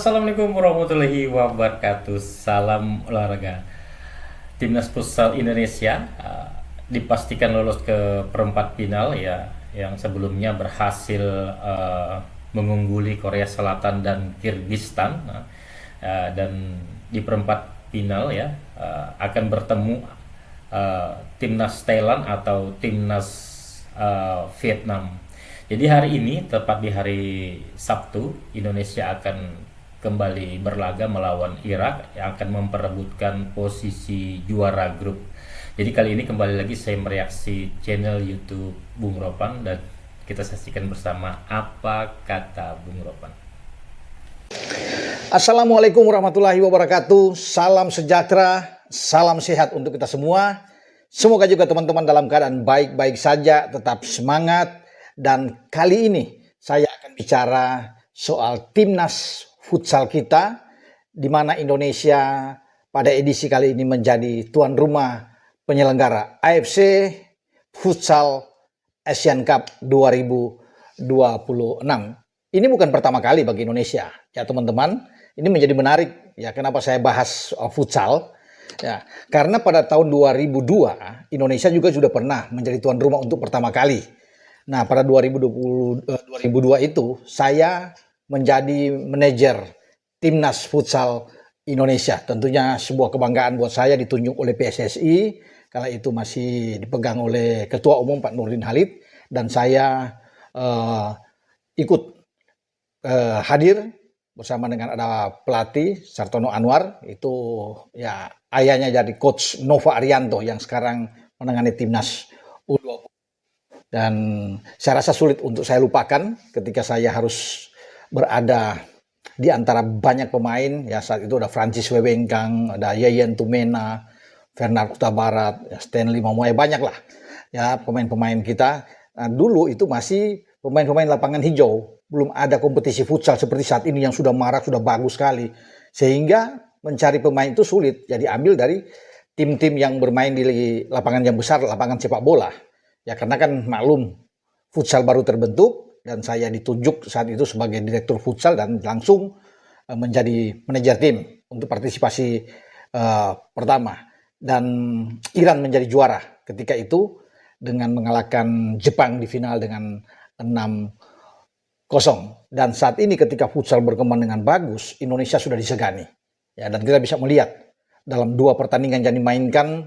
Assalamualaikum warahmatullahi wabarakatuh. Salam olahraga. Timnas Futsal Indonesia dipastikan lolos ke perempat final ya, yang sebelumnya berhasil mengungguli Korea Selatan dan Kirgistan. Dan di perempat final ya akan bertemu timnas Thailand atau timnas Vietnam. Jadi hari ini, tepat di hari Sabtu, Indonesia akan kembali berlaga melawan Irak yang akan memperebutkan posisi juara grup. Jadi kali ini kembali lagi saya mereaksi channel YouTube Bung Ropan, dan kita saksikan bersama apa kata Bung Ropan. Assalamualaikum warahmatullahi wabarakatuh. Salam sejahtera, salam sehat untuk kita semua. Semoga juga teman-teman dalam keadaan baik-baik saja, tetap semangat. Dan kali ini saya akan bicara soal timnas futsal kita, di mana Indonesia pada edisi kali ini menjadi tuan rumah penyelenggara AFC Futsal Asian Cup 2026. Ini bukan pertama kali bagi Indonesia, ya teman-teman. Ini menjadi menarik, ya kenapa saya bahas futsal. Ya, karena pada tahun 2002 Indonesia juga sudah pernah menjadi tuan rumah untuk pertama kali. Nah, pada 2002 itu saya menjadi manajer timnas futsal Indonesia. Tentunya sebuah kebanggaan buat saya, ditunjuk oleh PSSI. Kala itu masih dipegang oleh Ketua Umum Pak Nurdin Halid, dan saya ikut hadir bersama dengan ada pelatih Sartono Anwar, itu ya ayahnya jadi coach Nova Arianto yang sekarang menangani timnas U20. Dan saya rasa sulit untuk saya lupakan ketika saya harus berada di antara banyak pemain. Ya, saat itu ada Francis Wewengkang, ada Yayan Tumena, Fernand Kuta Barat, ya, Stanley Mamoy, banyak lah ya pemain-pemain kita. Nah, dulu itu masih pemain-pemain lapangan hijau, belum ada kompetisi futsal seperti saat ini yang sudah marak, sudah bagus sekali. Sehingga mencari pemain itu sulit. Jadi ambil dari tim-tim yang bermain di lapangan yang besar, lapangan sepak bola. Ya karena kan maklum futsal baru terbentuk, dan saya ditunjuk saat itu sebagai direktur futsal dan langsung menjadi manajer tim untuk partisipasi pertama. Dan Iran menjadi juara ketika itu dengan mengalahkan Jepang di final dengan 6-0. Dan saat ini ketika futsal berkembang dengan bagus, Indonesia sudah disegani. Ya, dan kita bisa melihat dalam 2 pertandingan yang dimainkan,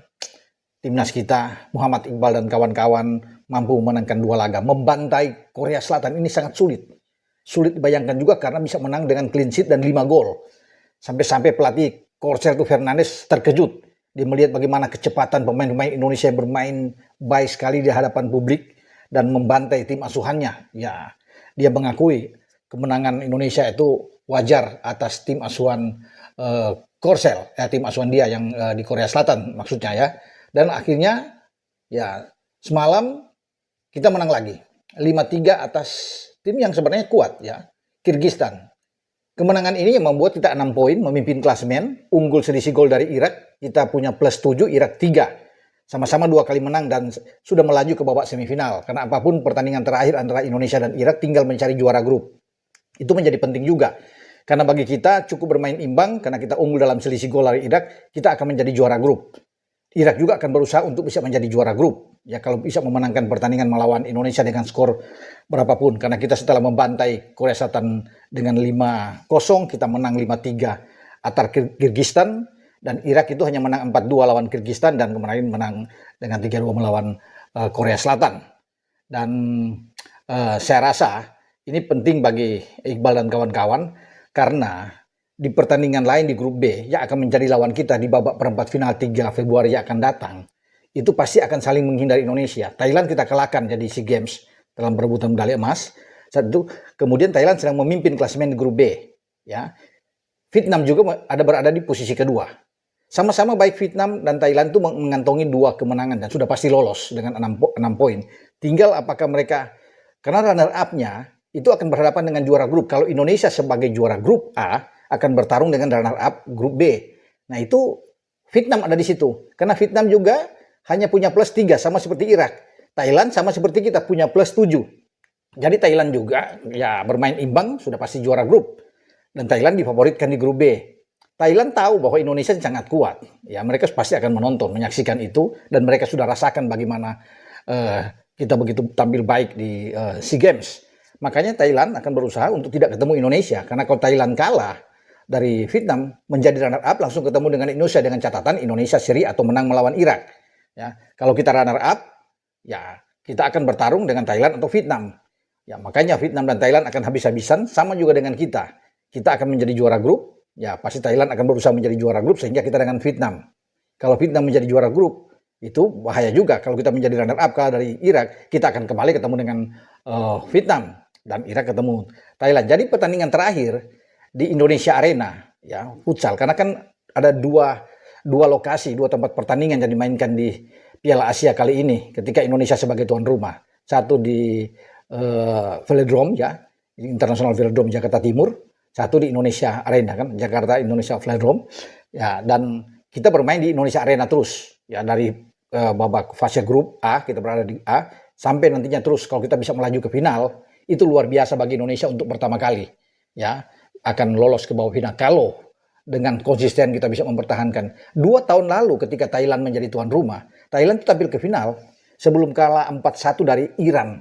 timnas kita, Muhammad Iqbal dan kawan-kawan mampu memenangkan 2 laga. Membantai Korea Selatan ini sangat sulit. Sulit dibayangkan juga karena bisa menang dengan clean sheet dan 5 gol. Sampai-sampai pelatih Corselto Fernandes terkejut. Dia melihat bagaimana kecepatan pemain-pemain Indonesia yang bermain baik sekali di hadapan publik dan membantai tim asuhannya. Ya, dia mengakui kemenangan Indonesia itu wajar atas tim asuhan Korsel, tim asuhan dia yang di Korea Selatan maksudnya ya. Dan akhirnya ya semalam kita menang lagi 5-3 atas tim yang sebenarnya kuat ya, Kirgistan. Kemenangan ini yang membuat kita 6 poin, memimpin klasemen, unggul selisih gol dari Irak. Kita punya plus 7, Irak 3. Sama-sama 2 kali menang dan sudah melaju ke babak semifinal. Karena apapun pertandingan terakhir antara Indonesia dan Irak tinggal mencari juara grup. Itu menjadi penting juga. Karena bagi kita cukup bermain imbang, karena kita unggul dalam selisih gol dari Irak, kita akan menjadi juara grup. Irak juga akan berusaha untuk bisa menjadi juara grup. Ya kalau bisa memenangkan pertandingan melawan Indonesia dengan skor berapapun. Karena kita setelah membantai Korea Selatan dengan 5-0, kita menang 5-3 atas Kirgistan. Dan Irak itu hanya menang 4-2 lawan Kirgistan, dan kemarin menang dengan 3-2 melawan Korea Selatan. Dan saya rasa ini penting bagi Iqbal dan kawan-kawan, karena di pertandingan lain di grup B yang akan menjadi lawan kita di babak perempat final 3 Februari yang akan datang, itu pasti akan saling menghindari Indonesia. Thailand kita kalahkan jadi SEA Games dalam perebutan medali emas. Saat itu kemudian Thailand sedang memimpin klasemen di grup B. Ya, Vietnam juga berada di posisi kedua. Sama-sama baik Vietnam dan Thailand itu mengantongi 2 kemenangan dan sudah pasti lolos dengan 6 poin. Tinggal apakah mereka, karena runner up-nya itu akan berhadapan dengan juara grup. Kalau Indonesia sebagai juara grup A akan bertarung dengan runner up grup B. Nah itu Vietnam ada di situ. Karena Vietnam juga hanya punya plus 3 sama seperti Irak. Thailand sama seperti kita punya plus 7. Jadi Thailand juga ya bermain imbang, sudah pasti juara grup. dan Thailand difavoritkan di grup B. Thailand tahu bahwa Indonesia sangat kuat, ya mereka pasti akan menonton, menyaksikan itu, dan mereka sudah rasakan bagaimana kita begitu tampil baik di SEA Games. Makanya Thailand akan berusaha untuk tidak ketemu Indonesia, karena kalau Thailand kalah dari Vietnam menjadi runner up langsung ketemu dengan Indonesia dengan catatan Indonesia seri atau menang melawan Irak. Ya, kalau kita runner up, ya kita akan bertarung dengan Thailand atau Vietnam. Ya, makanya Vietnam dan Thailand akan habis-habisan, sama juga dengan kita. Kita akan menjadi juara grup, ya pasti Thailand akan berusaha menjadi juara grup sehingga kita dengan Vietnam. Kalau Vietnam menjadi juara grup, itu bahaya juga. Kalau kita menjadi runner up kalah dari Irak, kita akan kembali ketemu dengan Vietnam dan Irak ketemu Thailand. Jadi pertandingan terakhir di Indonesia Arena, ya futsal, karena kan ada dua lokasi, dua tempat pertandingan yang dimainkan di Piala Asia kali ini ketika Indonesia sebagai tuan rumah. Satu di Velodrome, ya, International Velodrome Jakarta Timur, satu di Indonesia Arena, kan Jakarta Indonesia Velodrome, ya, dan kita bermain di Indonesia Arena terus, ya, dari babak fase grup A kita berada di A sampai nantinya terus kalau kita bisa melaju ke final, itu luar biasa bagi Indonesia untuk pertama kali, ya, akan lolos ke babak final kalau dengan konsisten kita bisa mempertahankan. 2 tahun lalu ketika Thailand menjadi tuan rumah, Thailand tampil ke final sebelum kalah 4-1 dari Iran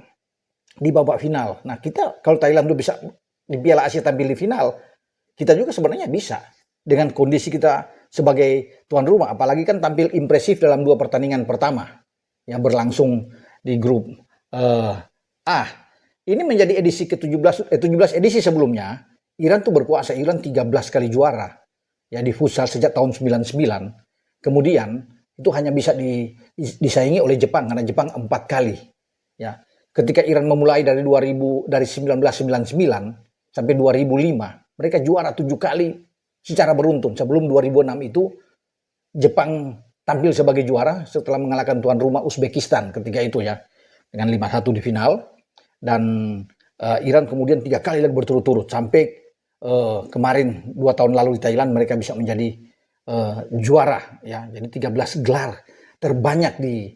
di babak final. Nah, kita kalau Thailand udah bisa di Piala Asia tampil di final, kita juga sebenarnya bisa dengan kondisi kita sebagai tuan rumah, apalagi kan tampil impresif dalam 2 pertandingan pertama yang berlangsung di grup A. Ini menjadi edisi ke-17, 17 edisi sebelumnya Iran tuh berkuasa. Iran 13 kali juara, ya, di futsal sejak tahun 99. Kemudian itu hanya bisa disaingi oleh Jepang karena Jepang 4 kali. Ya, ketika Iran memulai dari 1999 sampai 2005, mereka juara 7 kali secara beruntun. Sebelum 2006 itu Jepang tampil sebagai juara setelah mengalahkan tuan rumah Uzbekistan ketika itu, ya, dengan 5-1 di final. Dan Iran kemudian 3 kali lagi berturut-turut sampai kemarin 2 tahun lalu di Thailand mereka bisa menjadi juara, ya. Jadi 13 gelar terbanyak di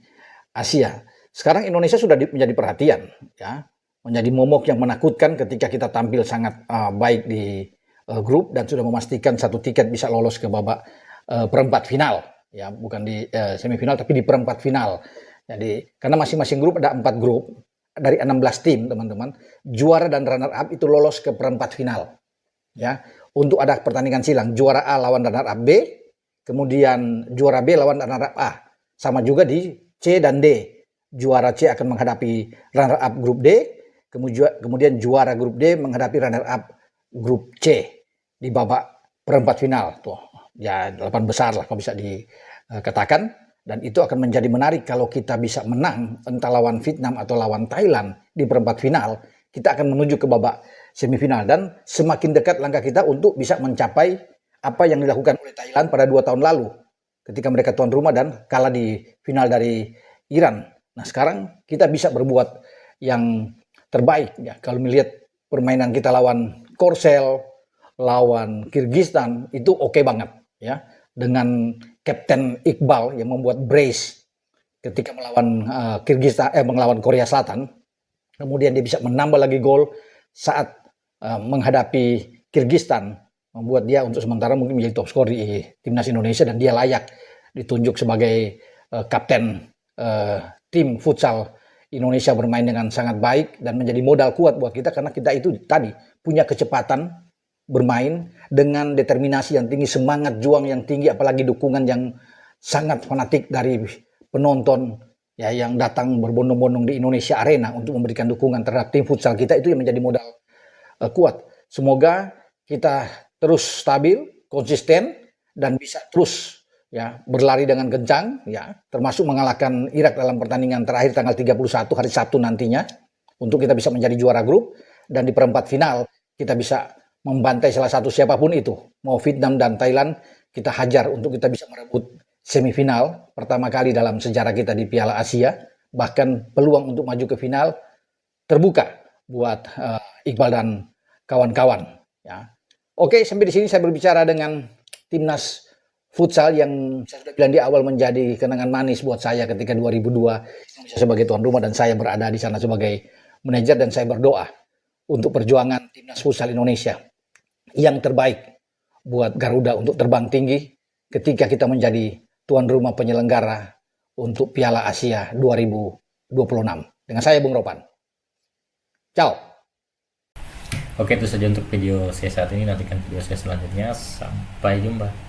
Asia. Sekarang Indonesia sudah menjadi perhatian, ya, menjadi momok yang menakutkan ketika kita tampil sangat baik di grup dan sudah memastikan 1 tiket bisa lolos ke babak perempat final, ya, bukan di semifinal tapi di perempat final. Jadi karena masing-masing grup ada 4 grup dari 16 tim, teman-teman, juara dan runner up itu lolos ke perempat final. Ya, untuk ada pertandingan silang, juara A lawan runner up B, kemudian juara B lawan runner up A. Sama juga di C dan D. Juara C akan menghadapi runner up grup D, kemudian juara grup D menghadapi runner up grup C di babak perempat final. Tuh, ya 8 besar lah kalau bisa dikatakan. Dan itu akan menjadi menarik kalau kita bisa menang entah lawan Vietnam atau lawan Thailand di perempat final. Kita akan menuju ke babak semifinal dan semakin dekat langkah kita untuk bisa mencapai apa yang dilakukan oleh Thailand pada 2 tahun lalu ketika mereka tuan rumah dan kalah di final dari Iran. Nah, sekarang kita bisa berbuat yang terbaik, ya, kalau melihat permainan kita lawan Korsel, lawan Kyrgyzstan itu oke banget, ya, dengan Kapten Iqbal yang membuat brace ketika melawan melawan Korea Selatan. Kemudian dia bisa menambah lagi gol saat menghadapi Kyrgyzstan, membuat dia untuk sementara mungkin menjadi top skor di timnas Indonesia dan dia layak ditunjuk sebagai kapten tim futsal Indonesia, bermain dengan sangat baik dan menjadi modal kuat buat kita karena kita itu tadi punya kecepatan bermain dengan determinasi yang tinggi, semangat juang yang tinggi, apalagi dukungan yang sangat fanatik dari penonton, ya, yang datang berbondong-bondong di Indonesia Arena untuk memberikan dukungan terhadap tim futsal kita. Itu yang menjadi modal kuat. Semoga kita terus stabil, konsisten dan bisa terus, ya, berlari dengan kencang, ya, termasuk mengalahkan Irak dalam pertandingan terakhir tanggal 31 hari Sabtu nantinya untuk kita bisa menjadi juara grup dan di perempat final kita bisa membantai salah satu siapapun itu, mau Vietnam dan Thailand, kita hajar untuk kita bisa merebut semifinal pertama kali dalam sejarah kita di Piala Asia. Bahkan peluang untuk maju ke final terbuka buat Iqbal dan kawan-kawan, ya. Oke, sampai di sini saya berbicara dengan timnas futsal yang saya sudah bilang di awal menjadi kenangan manis buat saya ketika 2002 Indonesia sebagai tuan rumah dan saya berada di sana sebagai manajer, dan saya berdoa untuk perjuangan timnas futsal Indonesia. yang terbaik buat Garuda untuk terbang tinggi ketika kita menjadi tuan rumah penyelenggara untuk Piala Asia 2026. Dengan saya Bung Ropan. Ciao. Oke, itu saja untuk video saya saat ini. Nantikan video saya selanjutnya. Sampai jumpa.